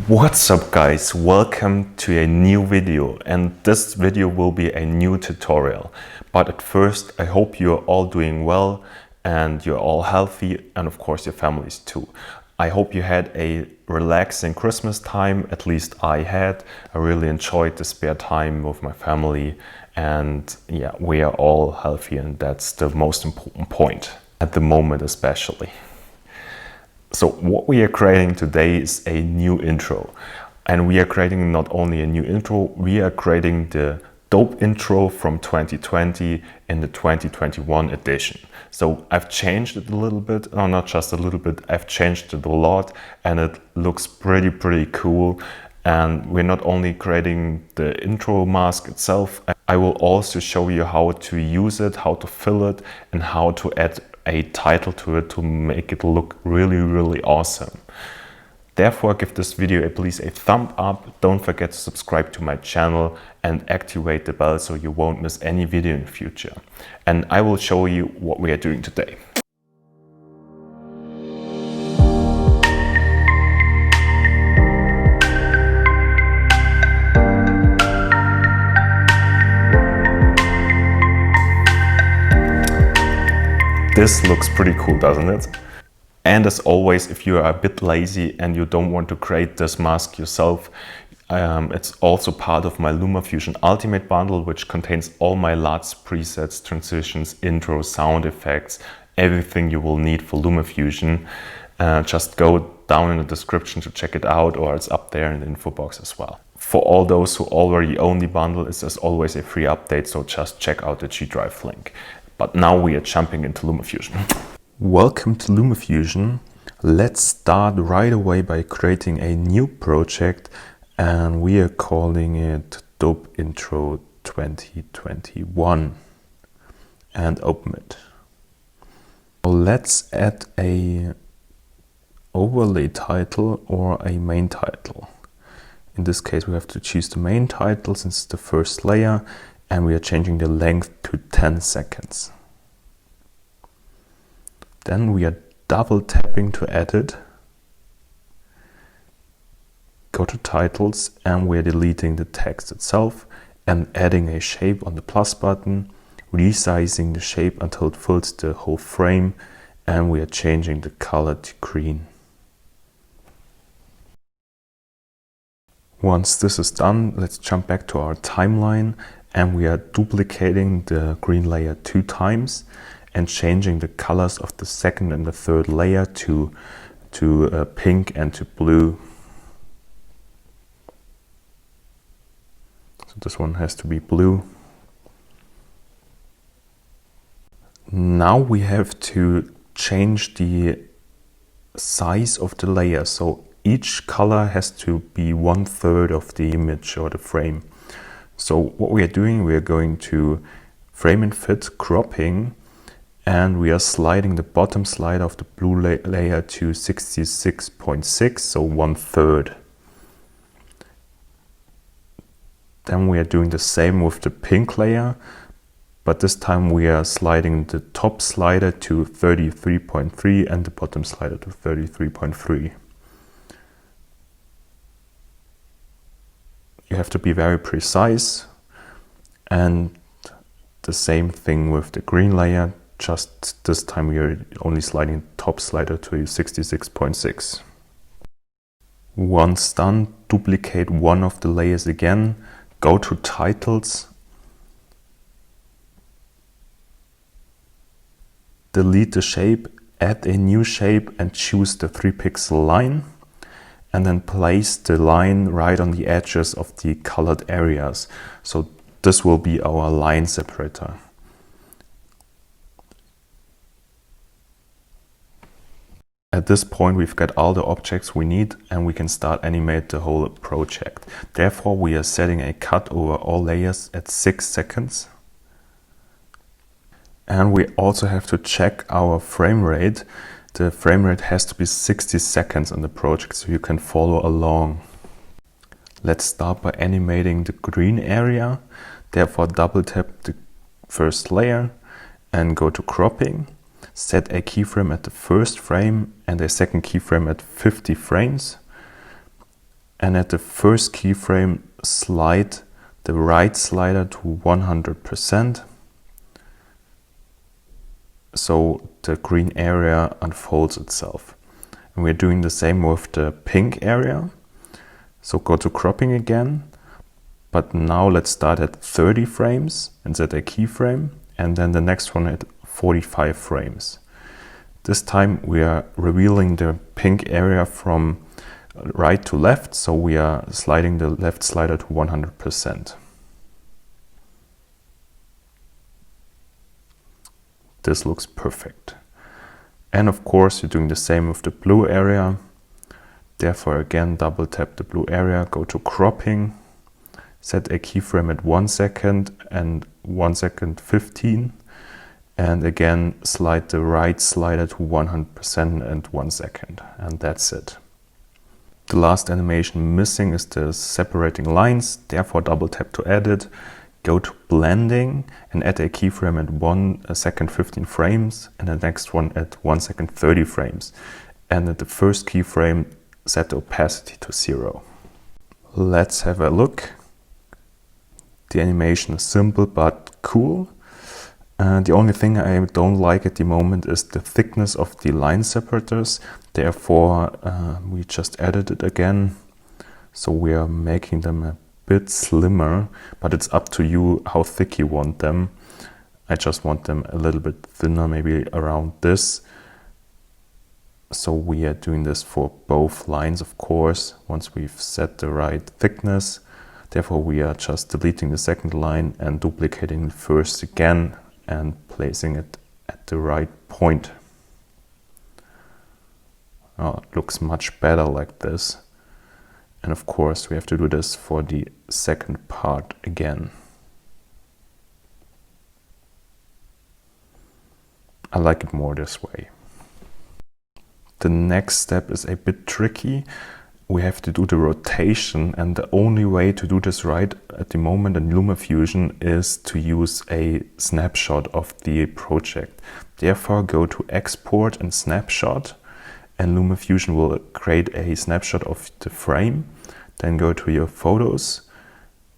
What's up guys, welcome to a new video, and this video will be a new tutorial. But at first I hope you're all doing well and you're all healthy, and of course your families too. I hope you had a relaxing Christmas time, at least I had. I really enjoyed the spare time with my family, and yeah, we are all healthy, and that's the most important point at the moment especially. So what we are creating today is a new intro, and we are creating not only a new intro, we are creating the dope intro from 2020 in the 2021 edition. So I've changed it a little bit, no, not just a little bit, I've changed it a lot, and it looks pretty cool. And we're not only creating the intro mask itself, I will also show you how to use it, how to fill it, and how to add a title to it to make it look really awesome. Therefore, give this video please a thumb up, don't forget to subscribe to my channel and activate the bell so you won't miss any video in the future. And I will show you what we are doing today. This looks pretty cool, doesn't it? And as always, if you are a bit lazy and you don't want to create this mask yourself, it's also part of my LumaFusion Ultimate bundle, which contains all my LUTs, presets, transitions, intros, sound effects, everything you will need for LumaFusion. Just go down in the description to check it out, or it's up there in the info box as well. For all those who already own the bundle, it's as always a free update, so just check out the G Drive link. But now we are jumping into LumaFusion. Welcome to LumaFusion. Let's start right away by creating a new project, and we are calling it Dope Intro 2021 and open it. Let's add a overlay title or a main title. In this case we have to choose the main title since it's the first layer, and we are changing the length to 10 seconds. Then we are double tapping to edit. Go to titles, and we are deleting the text itself and adding a shape on the plus button, resizing the shape until it fills the whole frame, and we are changing the color to green. Once this is done, let's jump back to our timeline, and we are duplicating the green layer 2 times and changing the colors of the second and the third layer to pink and to blue. So this one has to be blue. Now we have to change the size of the layer. So each color has to be 1/3 of the image or the frame. So what we are doing, we are going to frame and fit cropping, and we are sliding the bottom slider of the blue layer to 66.6, so 1/3. Then we are doing the same with the pink layer, but this time we are sliding the top slider to 33.3 and the bottom slider to 33.3. You have to be very precise, and the same thing with the green layer, just this time we are only sliding the top slider to 66.6. Once done, duplicate one of the layers again, go to titles, delete the shape, add a new shape and choose the 3-pixel line. And then place the line right on the edges of the colored areas. So this will be our line separator. At this point we've got all the objects we need, and we can start animate the whole project. Therefore we are setting a cut over all layers at 6 seconds. And we also have to check our frame rate. The frame rate has to be 60 seconds on the project so you can follow along. Let's start by animating the green area. Therefore double tap the first layer and go to cropping. Set a keyframe at the first frame and a second keyframe at 50 frames. And at the first keyframe, slide the right slider to 100%. So the green area unfolds itself. And we're doing the same with the pink area. So go to cropping again. But now let's start at 30 frames and set a keyframe. And then the next one at 45 frames. This time we are revealing the pink area from right to left, so we are sliding the left slider to 100%. This looks perfect. And of course you're doing the same with the blue area. Therefore again, double tap the blue area, go to cropping, set a keyframe at 1 second and 1 second 15. And again, slide the right slider to 100% and 1 second. And that's it. The last animation missing is the separating lines. Therefore, double tap to edit. Go to blending and add a keyframe at 1 second 15 frames. And the next one at 1 second 30 frames. And at the first keyframe, set the opacity to 0. Let's have a look. The animation is simple but cool. The only thing I don't like at the moment is the thickness of the line separators. Therefore, we just added it again. So we are making them a bit slimmer, but it's up to you how thick you want them. I just want them a little bit thinner, maybe around this. So we are doing this for both lines, of course, once we've set the right thickness. Therefore, we are just deleting the second line and duplicating the first again and placing it at the right point. Oh, it looks much better like this. And of course we have to do this for the second part again. I like it more this way. The next step is a bit tricky. We have to do the rotation, and the only way to do this right at the moment in LumaFusion is to use a snapshot of the project. Therefore, go to Export and Snapshot, and LumaFusion will create a snapshot of the frame. Then go to your photos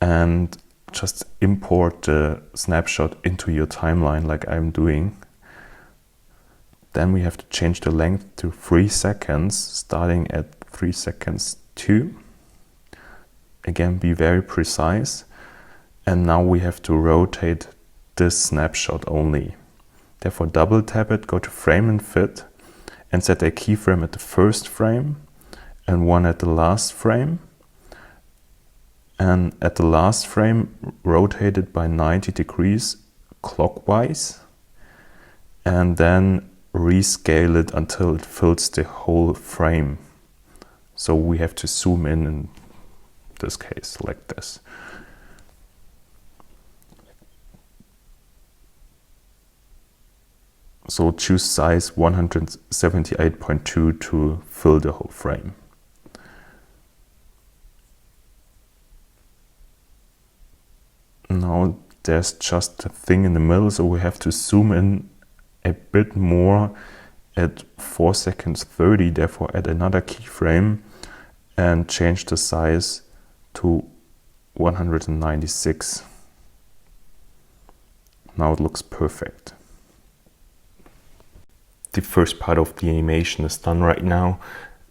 and just import the snapshot into your timeline like I'm doing. Then we have to change the length to 3 seconds, starting at 3 seconds 2. Again, be very precise. And now we have to rotate this snapshot only. Therefore, double tap it, go to frame and fit, and set a keyframe at the first frame and one at the last frame. And at the last frame, rotate it by 90 degrees clockwise. And then rescale it until it fills the whole frame. So we have to zoom in this case, like this. So choose size 178.2 to fill the whole frame. Now there's just a thing in the middle, so we have to zoom in a bit more at 4 seconds 30, therefore add another keyframe and change the size to 196. Now it looks perfect. The first part of the animation is done right now.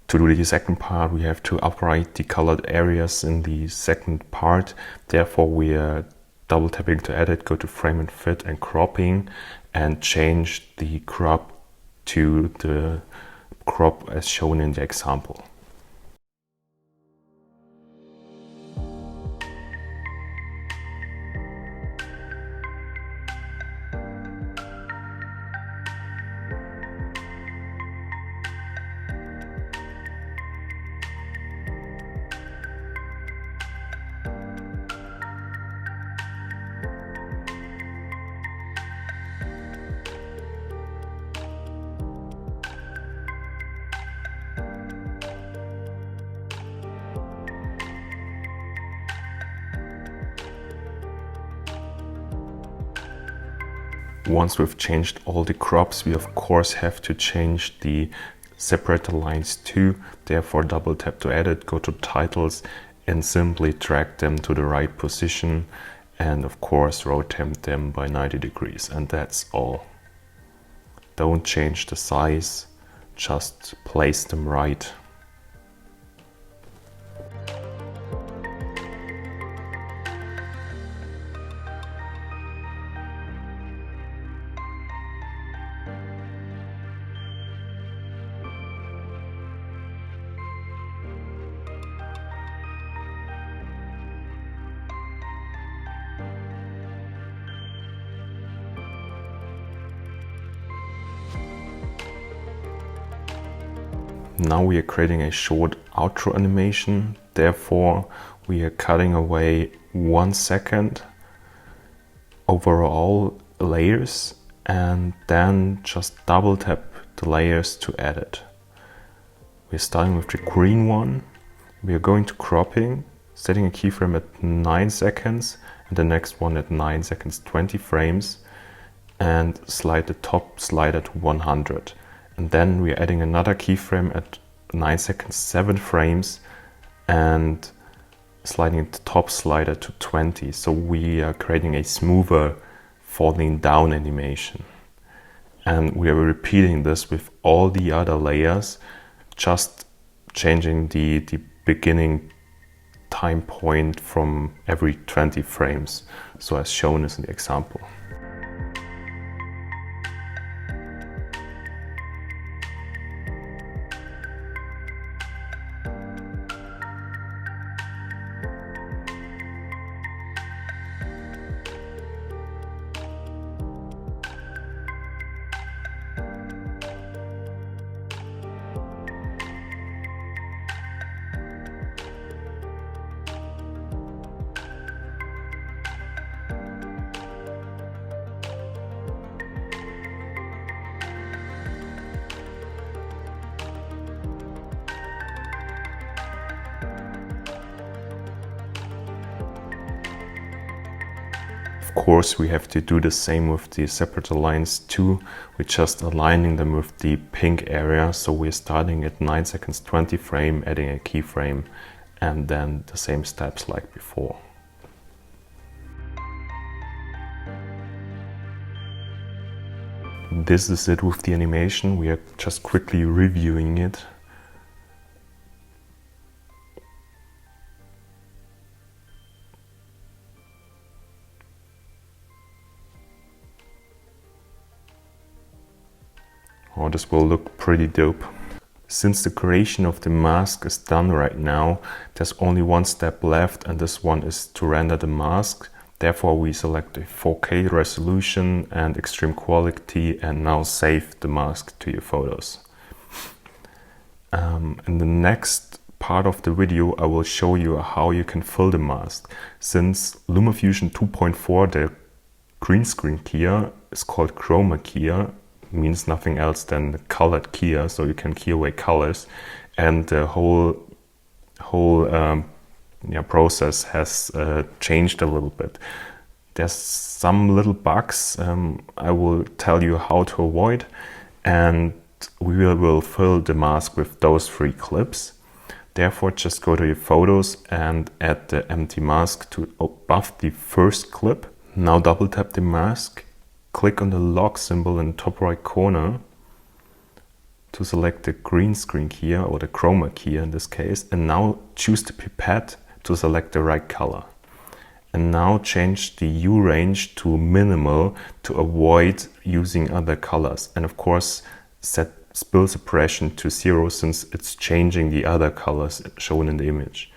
To do the second part, we have to upwrite the colored areas in the second part. Therefore, we are double tapping to edit, go to frame and fit and cropping, and change the crop to the crop as shown in the example. Once we've changed all the crops, we of course have to change the separate the lines too. Therefore, double tap to edit, go to titles and simply drag them to the right position, and of course rotate them by 90 degrees, and that's all. Don't change the size, just place them right. Now we are creating a short outro animation, therefore we are cutting away 1 second overall layers and then just double tap the layers to edit. We're starting with the green one, we are going to cropping, setting a keyframe at 9 seconds and the next one at 9 seconds 20 frames, and slide the top slider to 100. And then we're adding another keyframe at 9 seconds 7 frames and sliding the top slider to 20. So we are creating a smoother falling down animation. And we are repeating this with all the other layers, just changing the beginning time point from every 20 frames. So as shown as in the example. Of course, we have to do the same with the separator lines too. We're just aligning them with the pink area. So we're starting at 9 seconds 20 frame, adding a keyframe, and then the same steps like before. This is it with the animation. We are just quickly reviewing it. Oh, this will look pretty dope. Since the creation of the mask is done right now, there's only one step left, and this one is to render the mask. Therefore, we select a 4K resolution and extreme quality and now save the mask to your photos. In the next part of the video, I will show you how you can fill the mask. Since LumaFusion 2.4, the green screen keyer is called chroma keyer, means nothing else than the colored keyer, so you can key away colors, and the whole process has changed a little bit. There's some little bugs I will tell you how to avoid, and we will fill the mask with those 3 clips. Therefore, just go to your photos and add the empty mask to above the first clip. Now double tap the mask. Click on the lock symbol in the top right corner to select the green screen keyer, or the chroma keyer in this case, and now choose the pipette to select the right color. And now change the hue range to minimal to avoid using other colors. And of course, set spill suppression to 0 since it's changing the other colors shown in the image.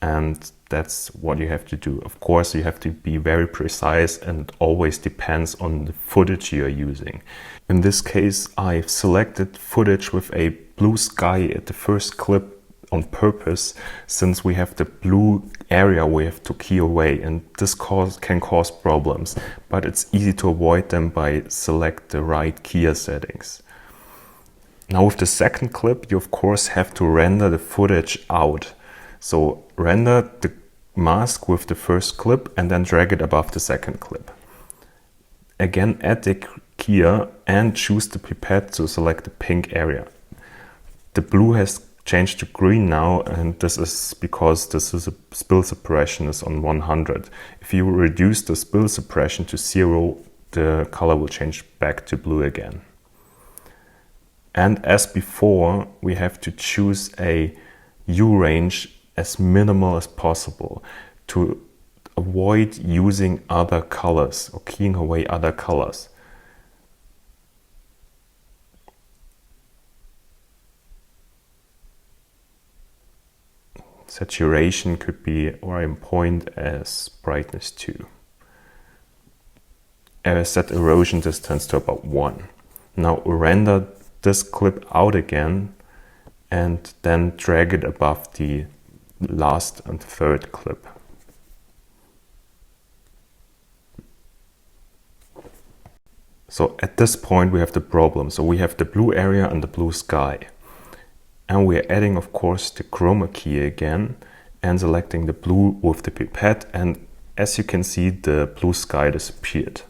And that's what you have to do. Of course, you have to be very precise, and it always depends on the footage you are using. In this case, I've selected footage with a blue sky at the first clip on purpose, since we have the blue area we have to key away, and this can cause problems, but it's easy to avoid them by select the right keyer settings. Now with the second clip, you of course have to render the footage out. So render the mask with the first clip and then drag it above the second clip. Again, add the keyer and choose the pipette to select the pink area. The blue has changed to green now, and this is because spill suppression is on 100. If you reduce the spill suppression to 0, the color will change back to blue again. And as before, we have to choose a hue range as minimal as possible to avoid using other colors or keying away other colors. Saturation could be, or I point as brightness 2. I set erosion distance to about 1. Now render this clip out again and then drag it above the last and third clip. So at this point we have the problem. So we have the blue area and the blue sky. And we are adding, of course, the chroma key again and selecting the blue with the pipette. And as you can see, the blue sky disappeared.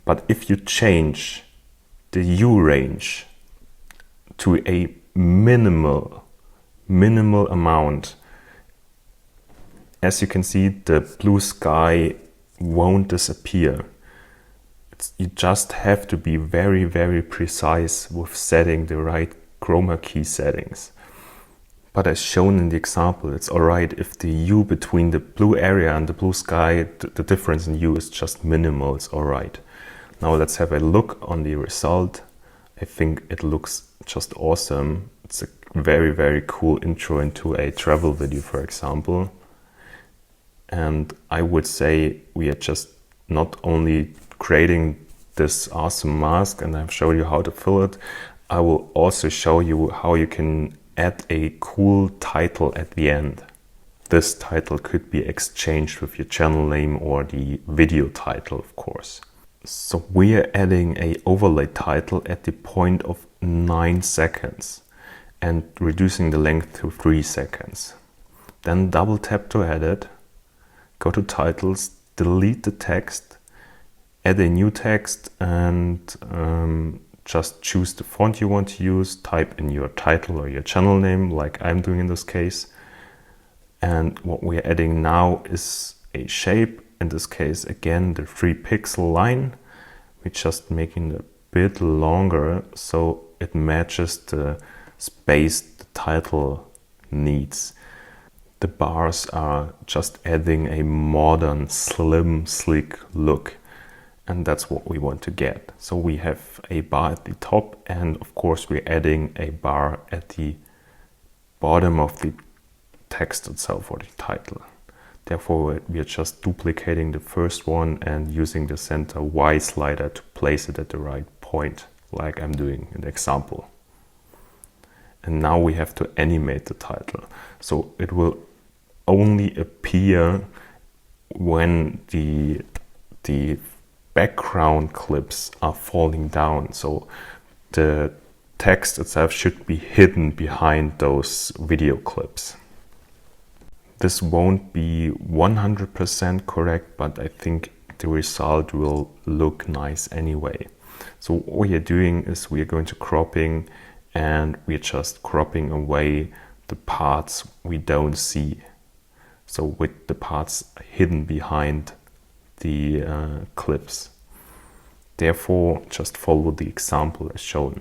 But if you change the hue range to a minimal amount, as you can see, the blue sky won't disappear. You just have to be very, very precise with setting the right chroma key settings. But as shown in the example, it's alright if the hue between the blue area and the blue sky, the difference in hue is just minimal, it's alright. Now let's have a look on the result. I think it looks just awesome. It's a very, very cool intro into a travel video, for example. And I would say we are just not only creating this awesome mask, and I've shown you how to fill it, I will also show you how you can add a cool title at the end. This title could be exchanged with your channel name or the video title, of course. So we are adding a overlay title at the point of 9 seconds and reducing the length to 3 seconds. Then double tap to add it, go to titles, delete the text, add a new text, and just choose the font you want to use, type in your title or your channel name like I'm doing in this case. And what we're adding now is a shape, in this case again the 3 pixel line. We're just making it a bit longer so it matches the space the title needs. The bars are just adding a modern, slim, sleek look. And that's what we want to get. So we have a bar at the top, and of course we're adding a bar at the bottom of the text itself or the title. Therefore we are just duplicating the first one and using the center Y slider to place it at the right point, like I'm doing in the example. And now we have to animate the title. So it will only appear when the background clips are falling down. So the text itself should be hidden behind those video clips. This won't be 100% correct, but I think the result will look nice anyway. So what we are doing is we are going to cropping, and we're just cropping away the parts we don't see. So with the parts hidden behind the clips. Therefore, just follow the example as shown.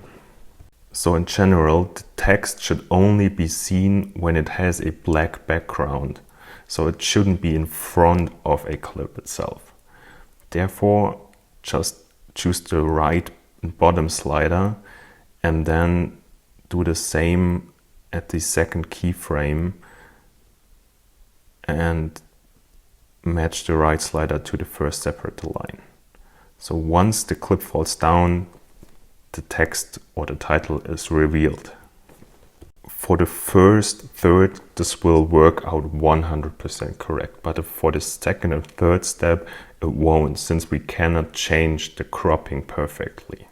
So in general, the text should only be seen when it has a black background. So it shouldn't be in front of a clip itself. Therefore, just choose the right bottom slider and then do the same at the second keyframe and match the right slider to the first separator line. So once the clip falls down, the text or the title is revealed. For the first third, this will work out 100% correct, but for the second and third step, it won't, since we cannot change the cropping perfectly.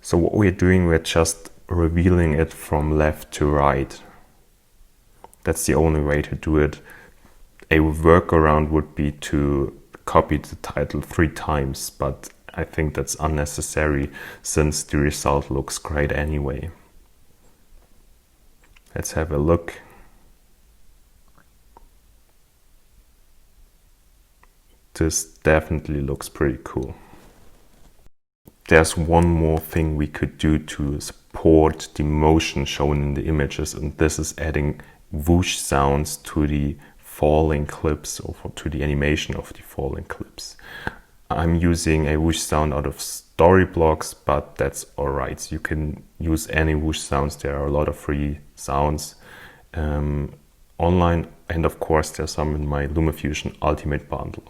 So what we're doing, we're just revealing it from left to right. That's the only way to do it. A workaround would be to copy the title 3 times, but I think that's unnecessary since the result looks great anyway. Let's have a look. This definitely looks pretty cool. There's one more thing we could do to support the motion shown in the images, and this is adding whoosh sounds to the falling clips, or to the animation of the falling clips. I'm using a whoosh sound out of Storyblocks, but that's alright. So you can use any whoosh sounds. There are a lot of free sounds online, and of course there's some in my LumaFusion Ultimate Bundle.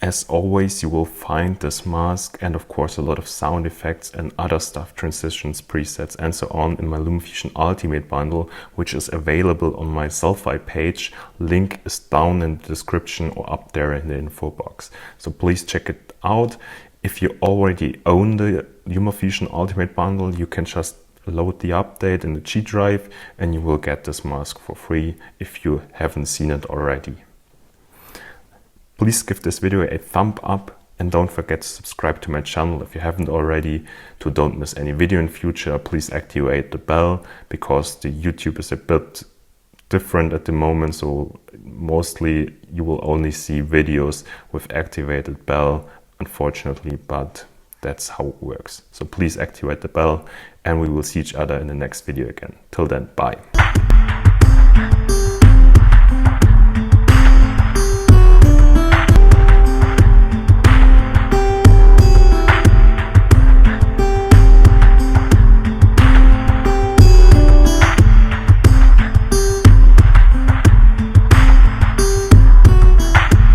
As always, you will find this mask and of course a lot of sound effects and other stuff, transitions, presets and so on in my LumaFusion Ultimate Bundle, which is available on my Selfie page. Link is down in the description or up there in the info box. So please check it out. If you already own the LumaFusion Ultimate Bundle, you can just load the update in the G drive and you will get this mask for free if you haven't seen it already. Please give this video a thumb up and don't forget to subscribe to my channel if you haven't already, to don't miss any video in future. Please activate the bell because the YouTube is a bit different at the moment, so mostly you will only see videos with activated bell, unfortunately, but that's how it works. So please activate the bell and we will see each other in the next video again. Till then, bye.